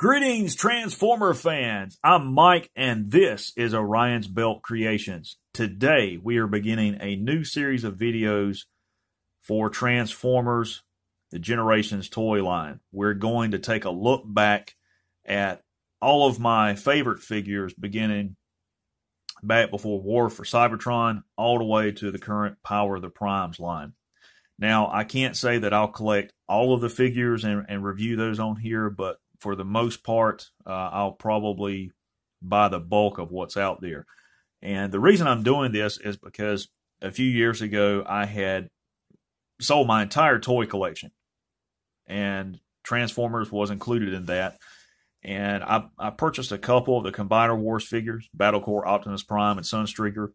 Greetings, Transformer fans. I'm Mike, and this is Orion's Belt Creations. Today, we are beginning a new series of videos for Transformers, the Generations toy line. We're going to take a look back at all of my favorite figures, beginning back before War for Cybertron, all the way to the current Power of the Primes line. Now, I can't say that I'll collect all of the figures and review those on here, but for the most part, I'll probably buy the bulk of what's out there. And the reason I'm doing this is because a few years ago, I had sold my entire toy collection. And Transformers was included in that. And I purchased a couple of the Combiner Wars figures, Battle Corps, Optimus Prime, and Sunstreaker.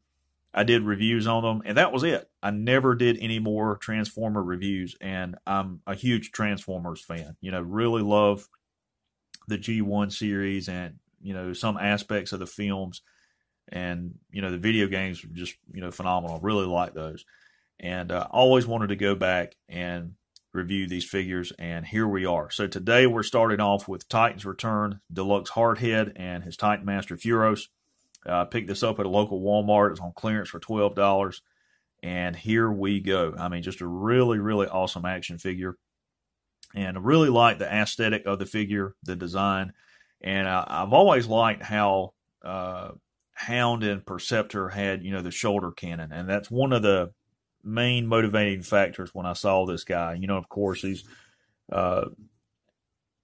I did reviews on them, and that was it. I never did any more Transformer reviews, and I'm a huge Transformers fan. You know, really love the G1 series and, you know, some aspects of the films, and, you know, the video games are just, you know, phenomenal. Really like those. And always wanted to go back and review these figures, and here we are. So today we're starting off with Titan's Return, Deluxe Hardhead, and his Titan Master Furos. Picked this up at a local Walmart. It's on clearance for $12. And here we go. I mean, just a really, really awesome action figure. And I really like the aesthetic of the figure, the design. And I've always liked how Hound and Perceptor had, you know, the shoulder cannon. And that's one of the main motivating factors when I saw this guy. You know, of course, he's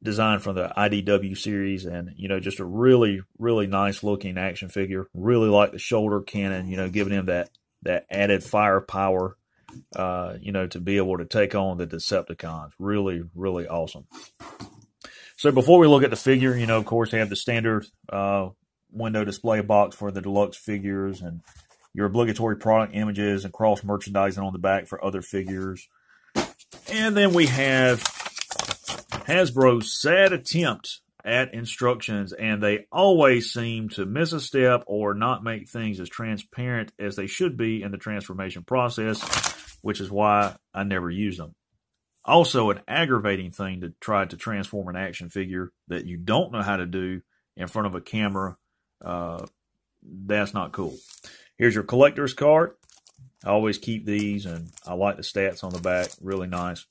designed from the IDW series, and, you know, just a really, really nice looking action figure. Really like the shoulder cannon, you know, giving him that added firepower, you know, to be able to take on the Decepticons. Really, really awesome. So before we look at the figure, you know, of course, they have the standard window display box for the deluxe figures, and your obligatory product images and cross merchandising on the back for other figures. And then we have Hasbro's sad attempt at instructions, and they always seem to miss a step or not make things as transparent as they should be in the transformation process, which is why I never use them. Also, an aggravating thing to try to transform an action figure that you don't know how to do in front of a camera. That's not cool. Here's your collector's card. I always keep these, and I like the stats on the back. Really nice.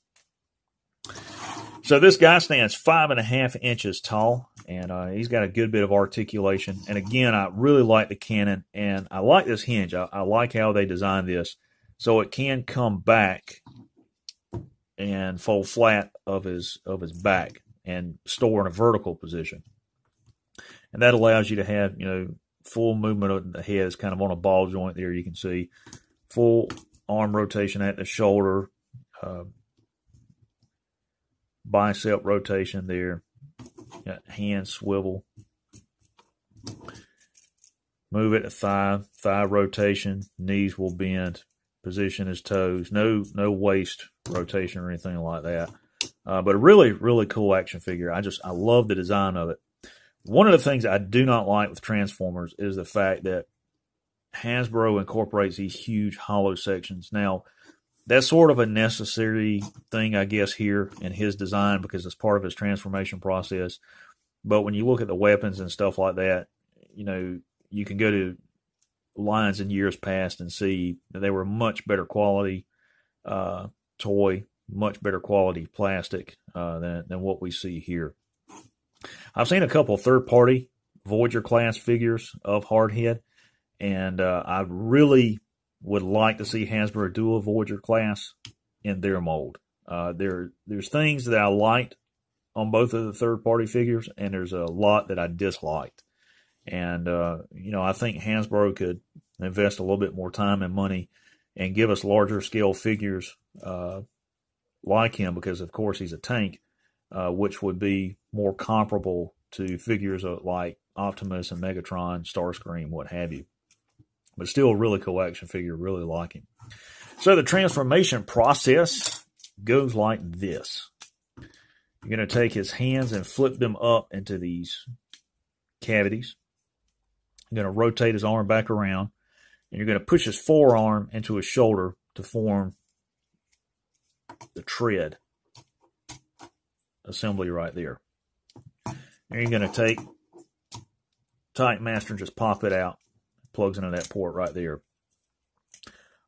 So this guy stands 5.5 inches tall, and he's got a good bit of articulation. And again, I really like the cannon, and I like this hinge. I like how they designed this, so it can come back and fold flat of his back and store in a vertical position. And that allows you to have, you know, full movement of the head is kind of on a ball joint there. You can see full arm rotation at the shoulder, bicep rotation there, got hand swivel, move at the thigh rotation, knees will bend, position his toes, no waist rotation or anything like that. But a really, really cool action figure. I love the design of it. One of the things I do not like with Transformers is the fact that Hasbro incorporates these huge hollow sections. Now, that's sort of a necessary thing, I guess, here in his design because it's part of his transformation process. But when you look at the weapons and stuff like that, you know, you can go to lines in years past and see that they were much better quality toy, much better quality plastic than what we see here. I've seen a couple of third-party Voyager class figures of Hardhead, and I really would like to see Hasbro do a Voyager class in their mold. There's things that I liked on both of the third-party figures, and there's a lot that I disliked. And, you know, I think Hasbro could invest a little bit more time and money and give us larger-scale figures like him because, of course, he's a tank, which would be more comparable to figures like Optimus and Megatron, Starscream, what have you. But still a really cool action figure, really like him. So the transformation process goes like this. You're going to take his hands and flip them up into these cavities. You're going to rotate his arm back around, and you're going to push his forearm into his shoulder to form the tread assembly right there. Then you're going to take Titan Master and just pop it out. Plugs into that port right there.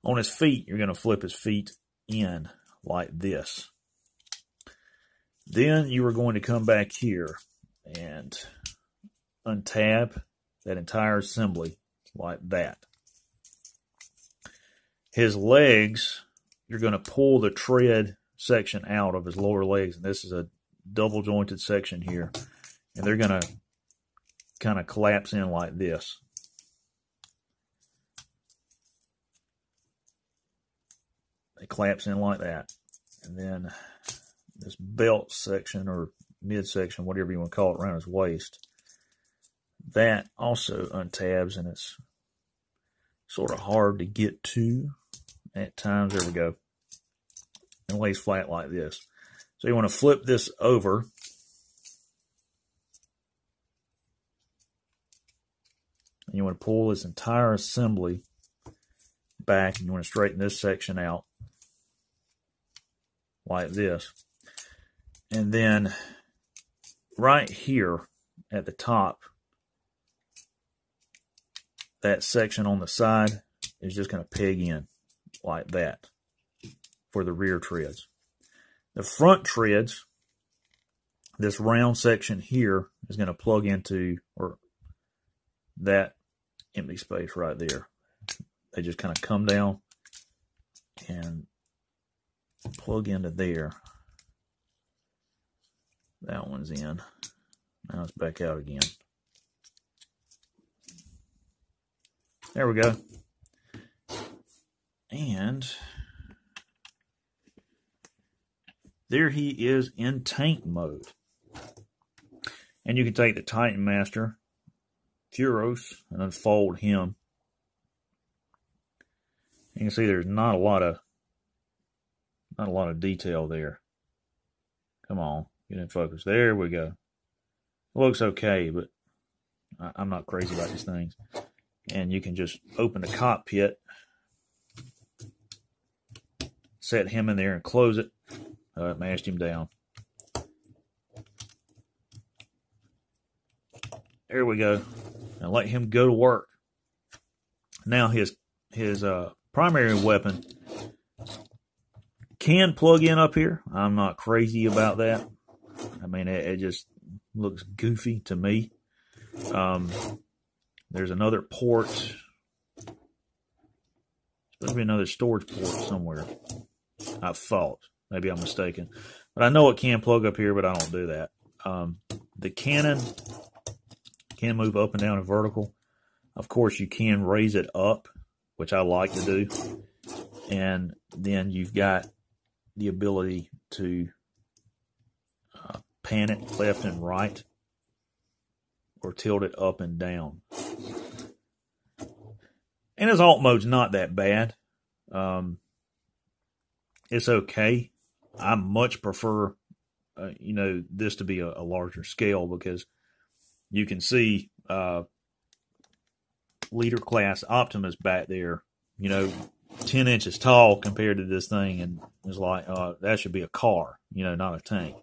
On his feet, you're going to flip his feet in like this. Then you are going to come back here and untab that entire assembly like that. His legs, you're going to pull the tread section out of his lower legs. And this is a double jointed section here. And they're going to kind of collapse in like this. They collapse in like that. And then this belt section or midsection, whatever you want to call it, around his waist, that also untabs, and it's sort of hard to get to at times. There we go. And lays flat like this. So you want to flip this over. And you want to pull this entire assembly back, and you want to straighten this section out like this. And then right here at the top, that section on the side is just going to peg in like that for the rear treads. The front treads, this round section here is going to plug into or that empty space right there. They just kind of come down and plug into there. That one's in. Now it's back out again. There we go. And there he is in tank mode. And you can take the Titan Master, Furos, and unfold him. You can see there's not a lot of detail there. Come on, get in focus. There we go. It looks okay, but I'm not crazy about these things. And you can just open the cockpit, set him in there and close it. It mashed him down. There we go. Now let him go to work. Now his primary weapon can plug in up here. I'm not crazy about that. I mean, it just looks goofy to me. There's another port. There's supposed to be another storage port somewhere. I thought. Maybe I'm mistaken. But I know it can plug up here, but I don't do that. The cannon can move up and down and vertical. Of course, you can raise it up, which I like to do. And then you've got the ability to pan it left and right or tilt it up and down. And his alt mode's not that bad. It's okay. I much prefer, this to be a larger scale because you can see leader class Optimus back there, 10 inches tall compared to this thing, and it's like that should be a car, not a tank.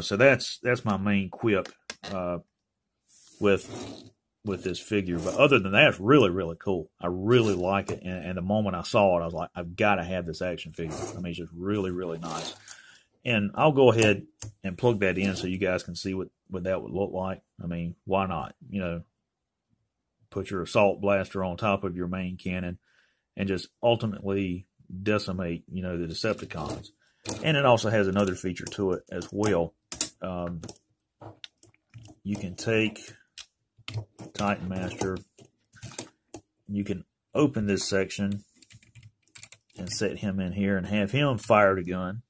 So that's my main quip with this figure. But other than that, it's really, really cool. I really like it. And the moment I saw it, I was like, I've got to have this action figure. I mean, it's just really, really nice. And I'll go ahead and plug that in so you guys can see what that would look like. I mean, why not? Put your assault blaster on top of your main cannon and just ultimately decimate, the Decepticons. And it also has another feature to it as well. You can take Titan Master, you can open this section and set him in here and have him fire the gun.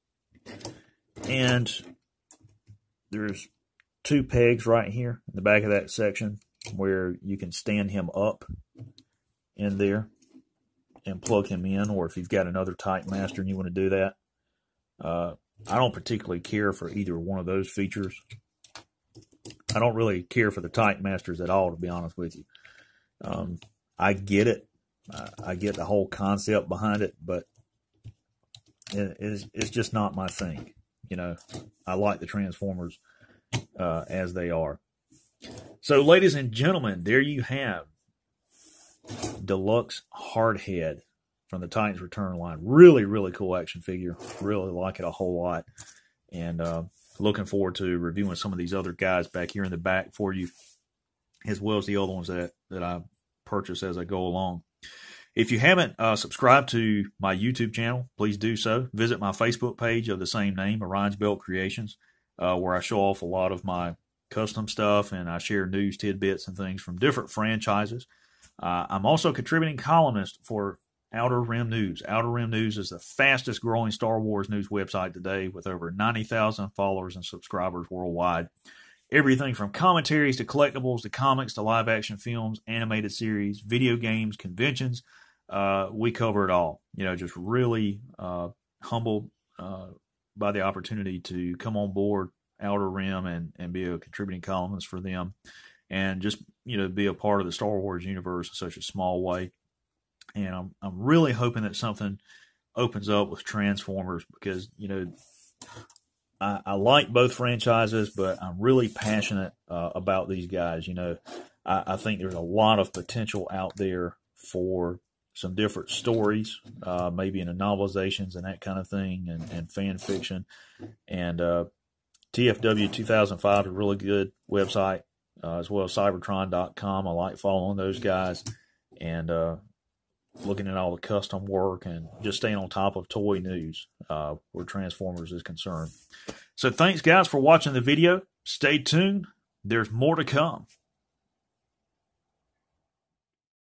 And there's two pegs right here in the back of that section where you can stand him up in there and plug him in, or if you've got another Titan Master and you want to do that. I don't particularly care for either one of those features. I don't really care for the Titan Masters at all, to be honest with you. I get it. I get the whole concept behind it, but it's just not my thing. I like the Transformers as they are. So, ladies and gentlemen, there you have deluxe Hardhead from the Titans Return line. Really, really cool action figure. Really like it a whole lot. And looking forward to reviewing some of these other guys back here in the back for you, as well as the other ones that I purchase as I go along. If you haven't subscribed to my YouTube channel, please do so. Visit my Facebook page of the same name, Orion's Belt Creations, where I show off a lot of my custom stuff and I share news tidbits and things from different franchises. I'm also a contributing columnist for Outer Rim News. Outer Rim News is the fastest growing Star Wars news website today with over 90,000 followers and subscribers worldwide. Everything from commentaries to collectibles to comics to live action films, animated series, video games, conventions. We cover it all. You know, just really humbled by the opportunity to come on board Outer Rim and be a contributing columnist for them, and just, you know, be a part of the Star Wars universe in such a small way. And I'm really hoping that something opens up with Transformers, because, you know, I like both franchises, but I'm really passionate about these guys. You know, I think there's a lot of potential out there for some different stories, maybe in the novelizations and that kind of thing, and fan fiction. And TFW 2005 is a really good website, as well as Cybertron.com. I like following those guys and looking at all the custom work and just staying on top of toy news where Transformers is concerned. So thanks, guys, for watching the video. Stay tuned. There's more to come.